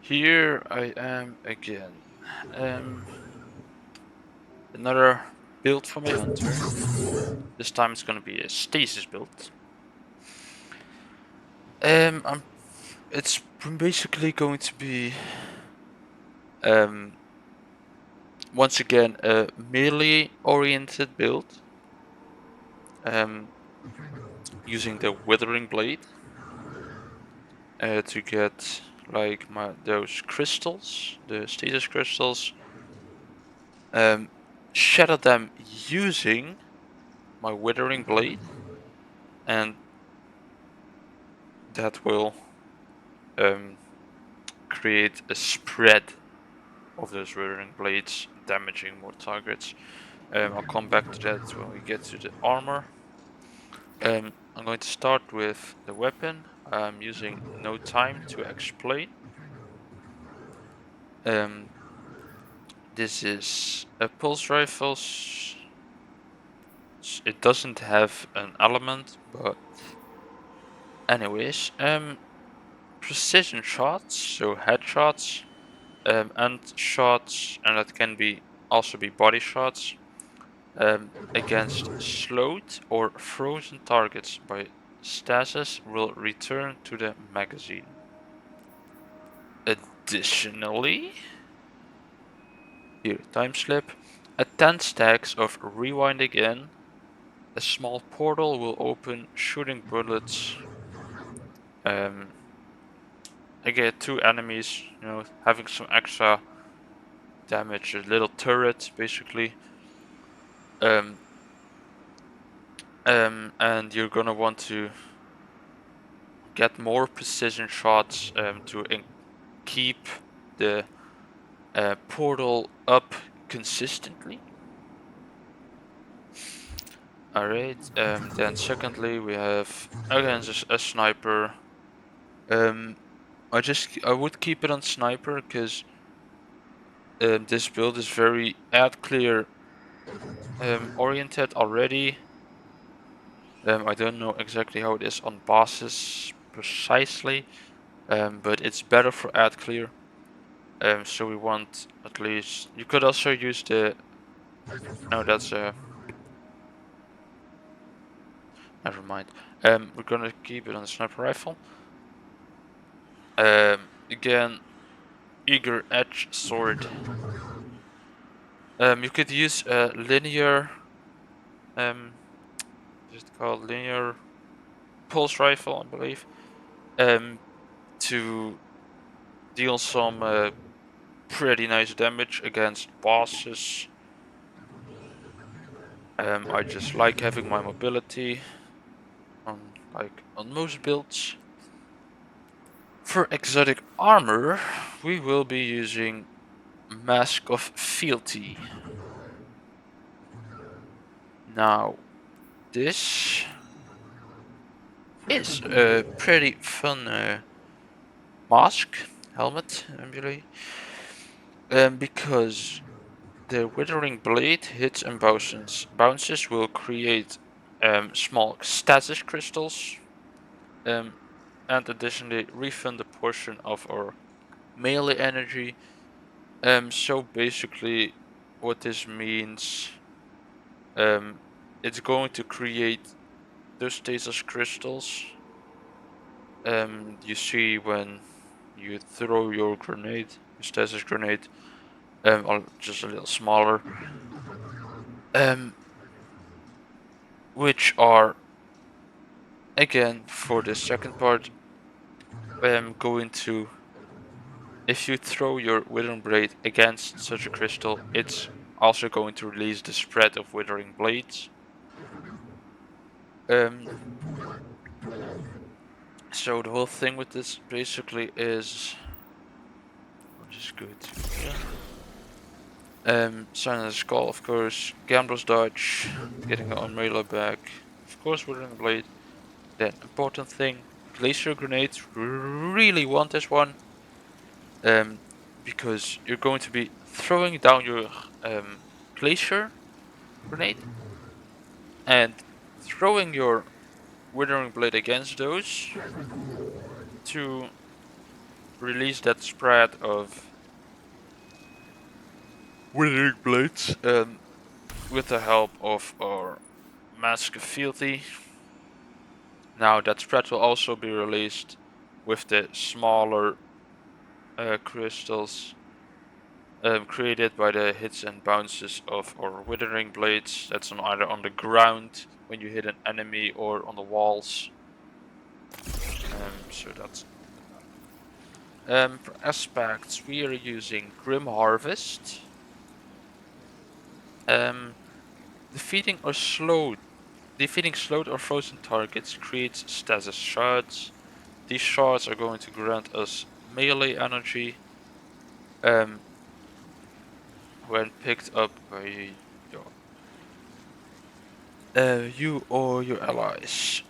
Here I am again. Um, Another build for my hunter. This time it's gonna be a stasis build. I'm. It's basically going to be um once again a melee oriented build. Um, Using the Withering Blade to get like those crystals, the stasis crystals. Um, Shatter them using my Withering Blade, and that will um, create a spread of those Withering Blades, damaging more targets. I'll come back to that when we get to the armor. I'm going to start with the weapon. I'm using no time to explain. Um, this is a pulse rifle. It doesn't have an element, but anyways, precision shots, so headshots, and shots, and that can be also be body shots against slowed or frozen targets by Stasis will return to the magazine. Additionally, here time slip, at 10 stacks of rewind again, a small portal will open, shooting bullets. I get 2 enemies, having some extra damage, a little turret basically. Um, and you're gonna want to get more precision shots to keep the portal up consistently. Alright, then secondly we have again just a sniper. Um, I would keep it on sniper because this build is very ad clear oriented already. I don't know exactly how it is on bosses precisely, but it's better for ad clear. So we want at least. You could also use the. No, that's never mind. We're gonna keep it on the sniper rifle. Again, eager edge sword. You could use a linear. Just called linear pulse rifle, I believe. To deal some pretty nice damage against bosses. I just like having my mobility on most builds. For exotic armor, we will be using Mask of Fealty. Now, this is a pretty fun mask, helmet, I believe, because the Withering Blade hits and bounces will create small stasis crystals, and additionally refund a portion of our melee energy. So basically, what this means, it's going to create those stasis crystals. You see when you throw your grenade, your stasis grenade, or just a little smaller, which are again for the second part, going to. If you throw your Withering Blade against such a crystal, it's also going to release the spread of Withering Blades. So the whole thing with this basically is, I'll just go to here. Sign of the Skull, of course. Gambler's Dodge, getting it on melee back. Of course, Withering Blade. Then important thing, Glacier Grenades. Really want this one. Because you're going to be throwing down your Glacier Grenade and throwing your Withering Blade against those to release that spread of Withering Blades with the help of our Mask of Fealty. Now that spread will also be released with the smaller crystals created by the hits and bounces of our Withering Blades. That's either on the ground when you hit an enemy or on the walls. So that's for aspects we are using Grim Harvest. Defeating slowed or frozen targets creates stasis shards. These shards are going to grant us melee energy when picked up by you or your allies.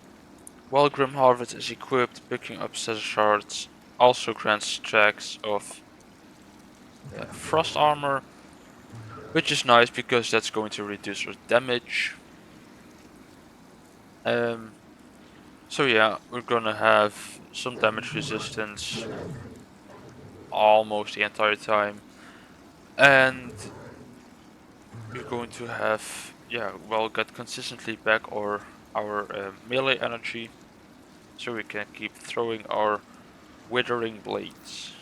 While Grim Harvest is equipped, picking up stasis shards also grants stacks of frost armor, which is nice because that's going to reduce our damage. So yeah, we're gonna have some damage resistance almost the entire time, and we're going to have get consistently back our melee energy, so we can keep throwing our Withering Blades.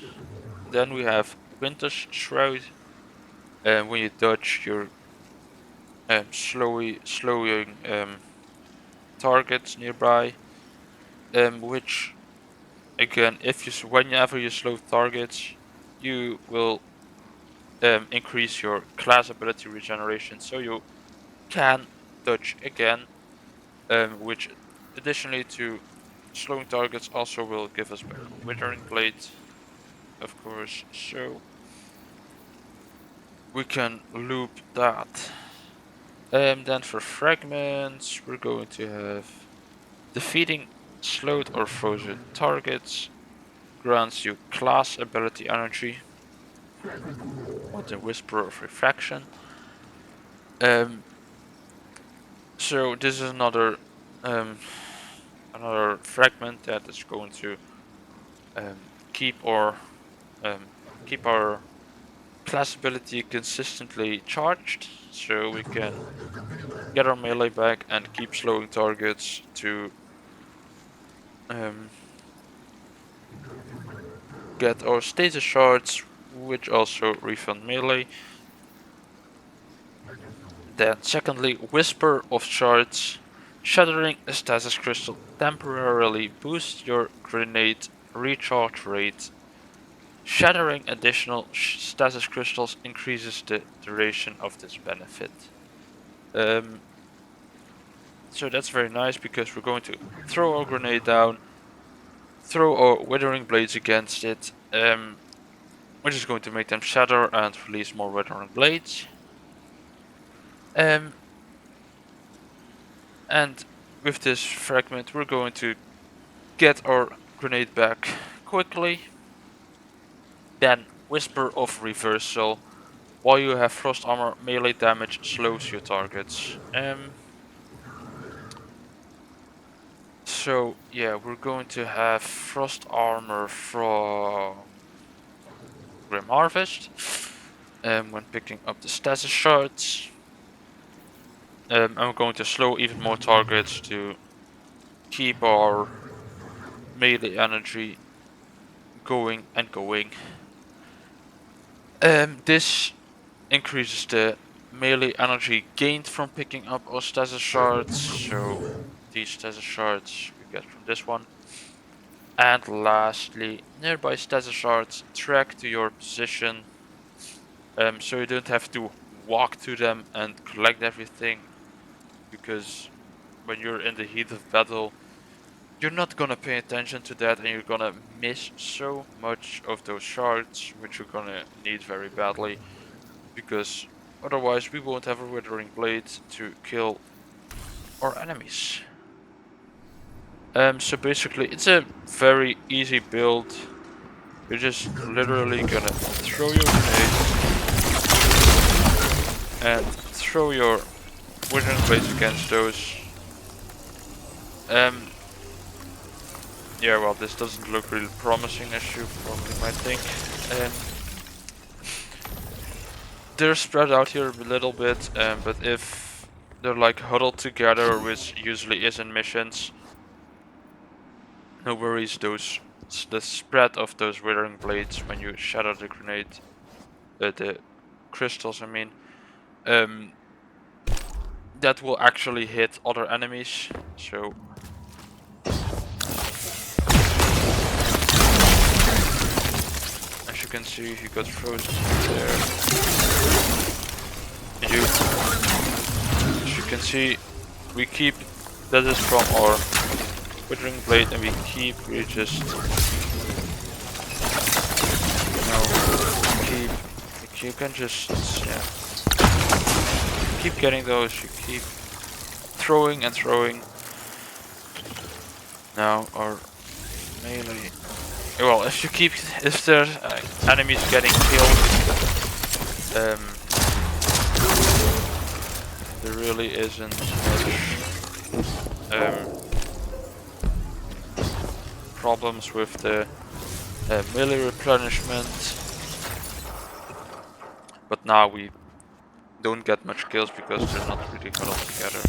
Then we have Winter's Shroud, and when you dodge, you're slowing targets nearby, which again, whenever you slow targets, you will increase your class ability regeneration, so you can dodge again, which additionally to slowing targets also will give us back our Withering Blade, of course, so we can loop that. Then for fragments, we're going to have defeating slowed or frozen targets grants you class ability energy with the Whisper of Refraction. So this is another fragment that is going to keep our class ability consistently charged, so we can get our melee back and keep slowing targets to get our stasis shards, which also refund melee. Then secondly, Whisper of Shards. Shattering a stasis crystal temporarily boosts your grenade recharge rate. Shattering additional stasis crystals increases the duration of this benefit. So that's very nice because we're going to throw our grenade down, throw our Withering Blades against it, which is going to make them shatter and release more Withering Blades. And with this fragment, we're going to get our grenade back quickly. Then Whisper of Reversal. While you have frost armor, melee damage slows your targets. So yeah, we're going to have frost armor from Grim Harvest. When picking up the stasis shards. I'm going to slow even more targets to keep our melee energy going and going. This increases the melee energy gained from picking up our stasis shards, so these stasis shards we get from this one. And lastly, nearby stasis shards track to your position, so you don't have to walk to them and collect everything, because when you're in the heat of battle, you're not gonna pay attention to that and you're gonna miss so much of those shards, which you're gonna need very badly, because otherwise we won't have a Withering Blade to kill our enemies. So basically it's a very easy build. You're just literally gonna throw your grenades and throw your Withering Blades against those. Yeah, well, this doesn't look really promising, as you probably might think. They're spread out here a little bit, but if they're like huddled together, which usually is in missions, no worries. The spread of those withering blades when you shatter the grenade, the crystals, I mean, that will actually hit other enemies. So as you can see, he got frozen there. As you can see, we keep. That is from our Withering Blade, and we just, you can just, yeah, keep getting those, you keep throwing and throwing. Now our melee, well, if there's enemies getting killed, there really isn't much problems with the melee replenishment, but now we don't get much kills because they're not really huddled together.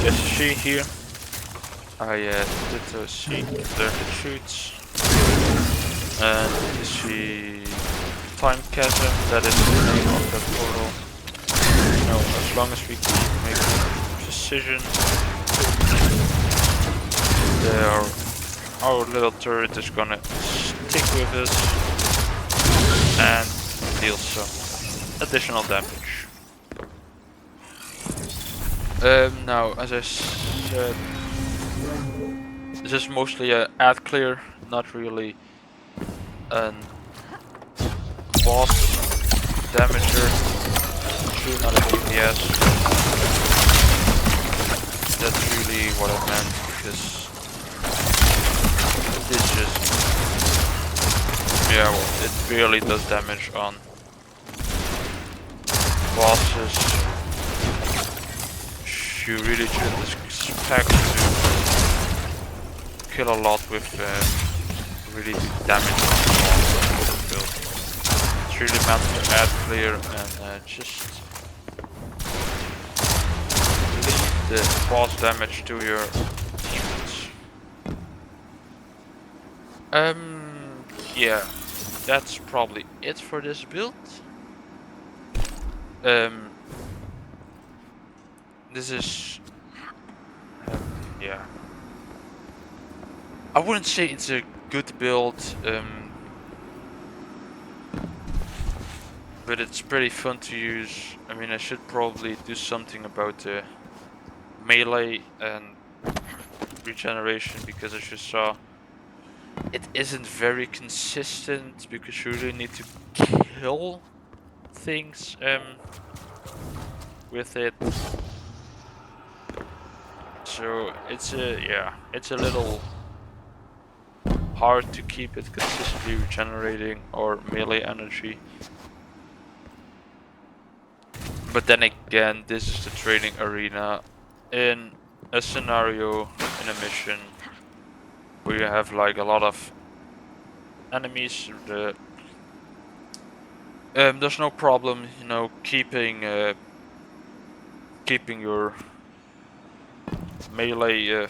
As you see here, I did those seek learn the shoots, and you see time chasm, that is the name of that portal. As long as we keep making precision, our little turret is gonna stick with us and deal some additional damage. Now, as I said, this is mostly a ad clear, not really a boss damager. True, not a DPS. That's really what I meant, because this just, yeah, well, it barely does damage on bosses. You really shouldn't expect to kill a lot with really good damage on the build. It's really meant for ad clear and just leave the boss damage to your teammates. Yeah, that's probably it for this build. This is, yeah. I wouldn't say it's a good build, but it's pretty fun to use. I mean, I should probably do something about the melee and regeneration, because as you saw, it isn't very consistent, because you really need to kill things with it. So it's a little hard to keep it consistently regenerating or melee energy. But then again, this is the training arena in a scenario, in a mission where you have like a lot of enemies. There's no problem, keeping your melee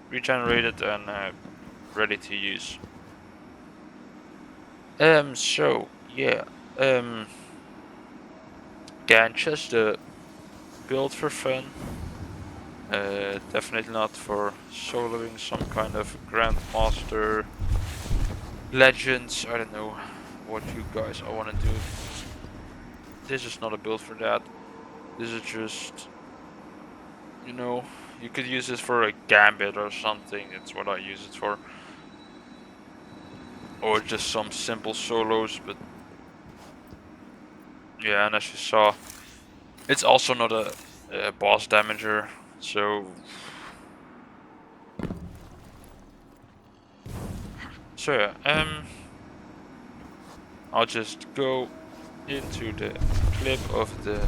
regenerated and ready to use. So yeah, again, just a build for fun. Definitely not for soloing some kind of grandmaster legends. I don't know what you guys want to do. This is not a build for that. This is just, you could use this for a gambit or something. It's what I use it for. Or just some simple solos, but yeah, and as you saw, it's also not a boss damager, so yeah, I'll just go into the clip of the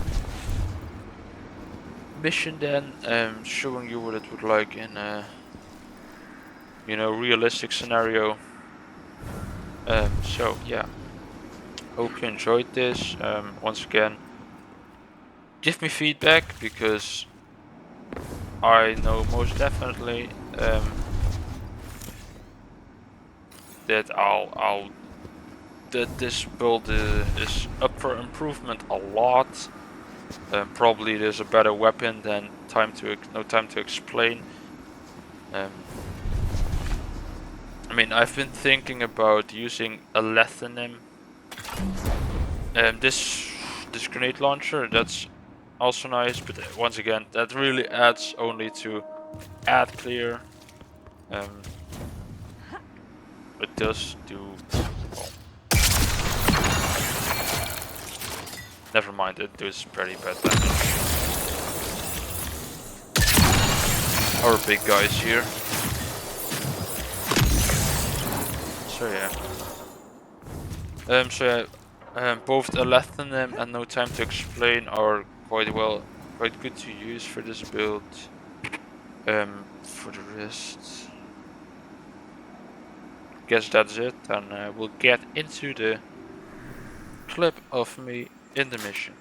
mission then, showing you what it would like in a realistic scenario. So yeah, hope you enjoyed this. Once again, give me feedback, because I know most definitely that that this build is up for improvement a lot. Probably there's a better weapon than no time to explain. I mean, I've been thinking about using a Lethanim. This grenade launcher, that's also nice, but once again, that really adds only to ad clear. It does do. Well, never mind, it does pretty bad damage. Our big guys here. So yeah. Both the Lethanim and No Time to Explain are quite good to use for this build. For the rest, guess that's it, and we'll get into the clip of me in the mission.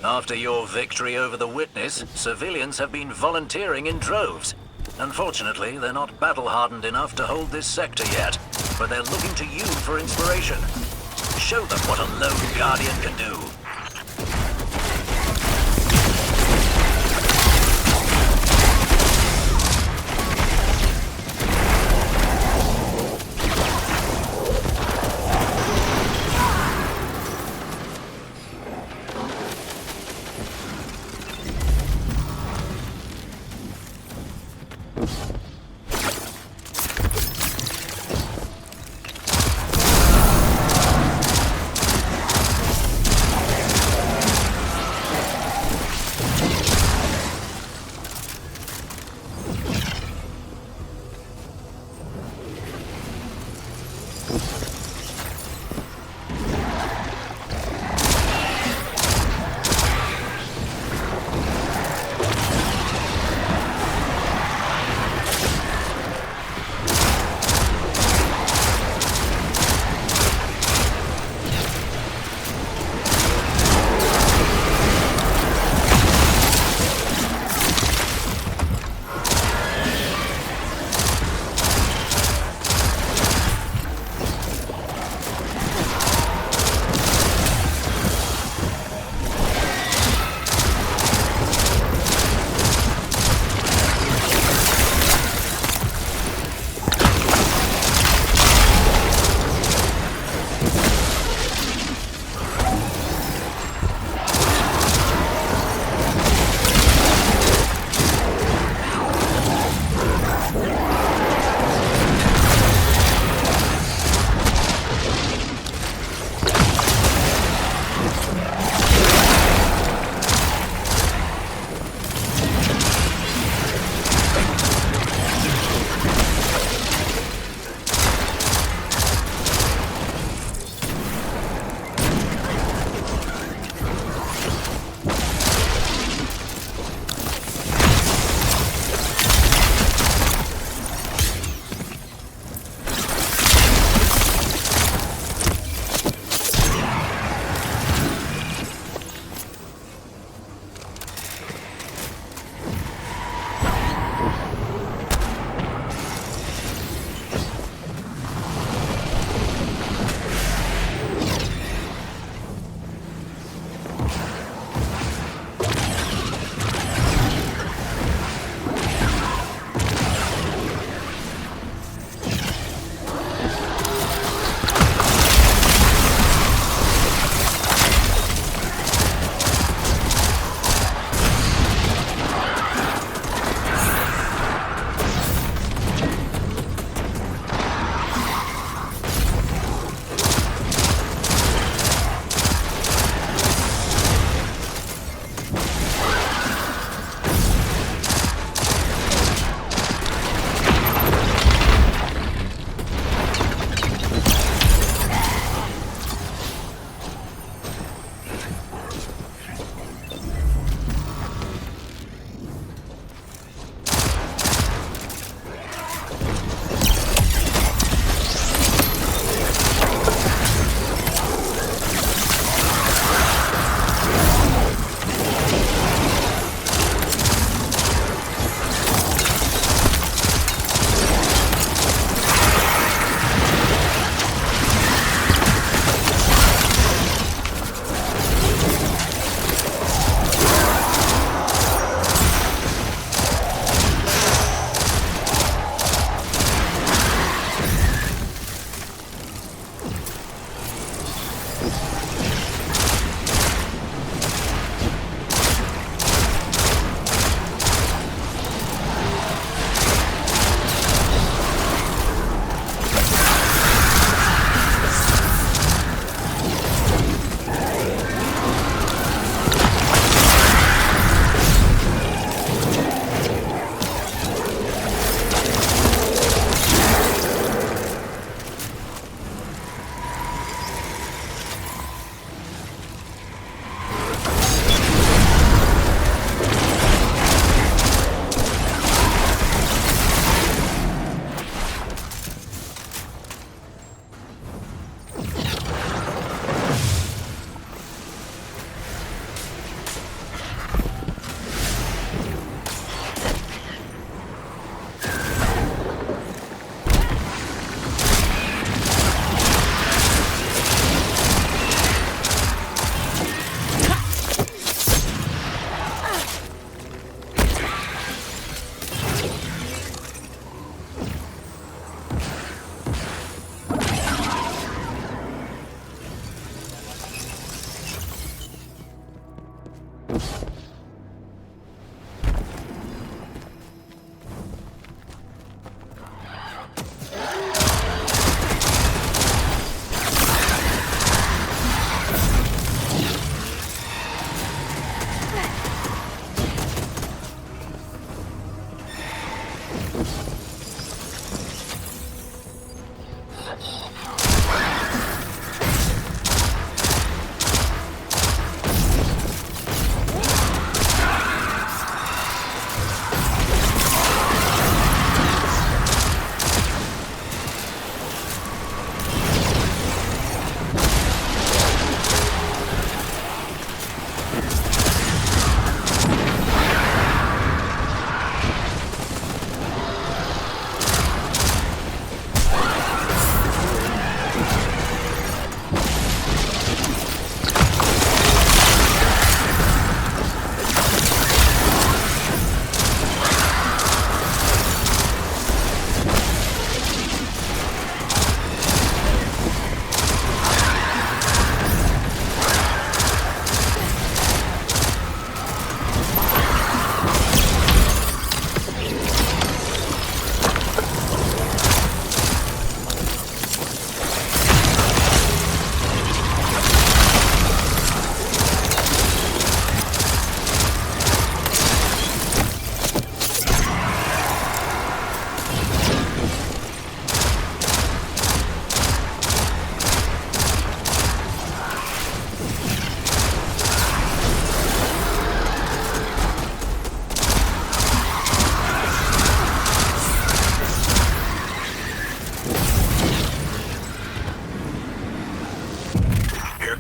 After your victory over the Witness, civilians have been volunteering in droves. Unfortunately, they're not battle-hardened enough to hold this sector yet, but they're looking to you for inspiration. Show them what a lone Guardian can do.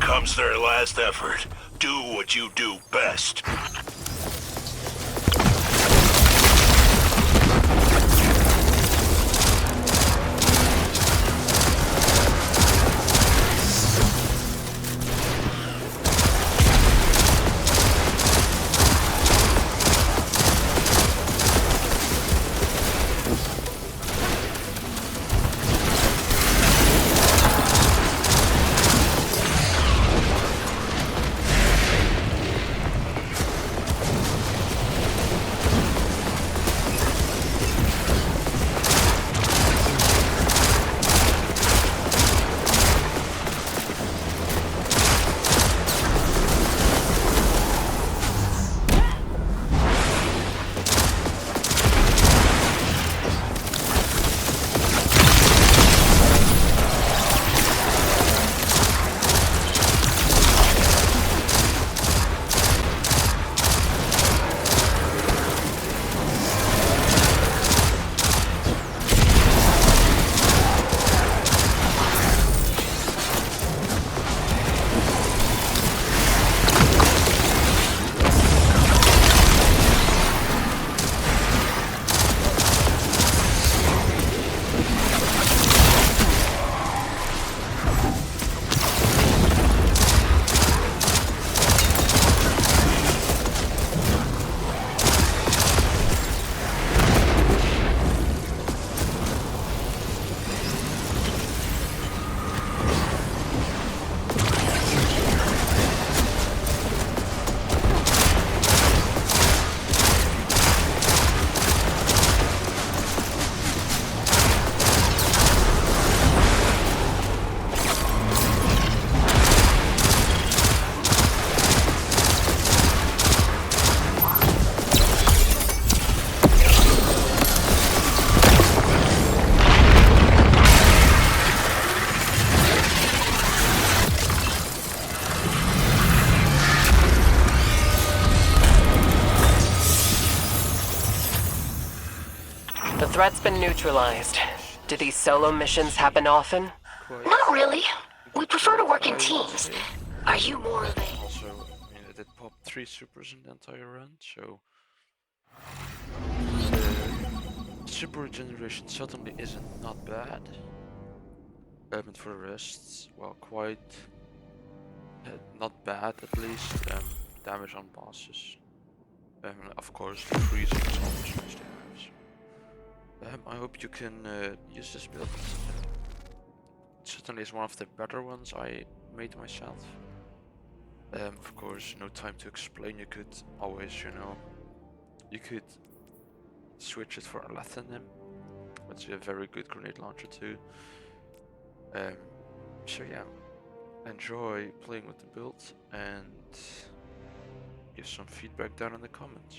Comes their last effort. Do what you do best. The threat's been neutralized. Do these solo missions happen often? Quite Not really. We prefer to work in quiet teams. today. Are you more of a... Also, I mean, I did pop 3 supers in the entire run, so super regeneration certainly isn't not bad. And for the rest, well, quite not bad at least. Damage on bosses. Of course, freezing is always nice to have. So. I hope you can use this build. It certainly is one of the better ones I made myself. Of course, no time to explain. You could always, you could switch it for a Lathanim, which is a very good grenade launcher too. So yeah, enjoy playing with the build and give some feedback down in the comments.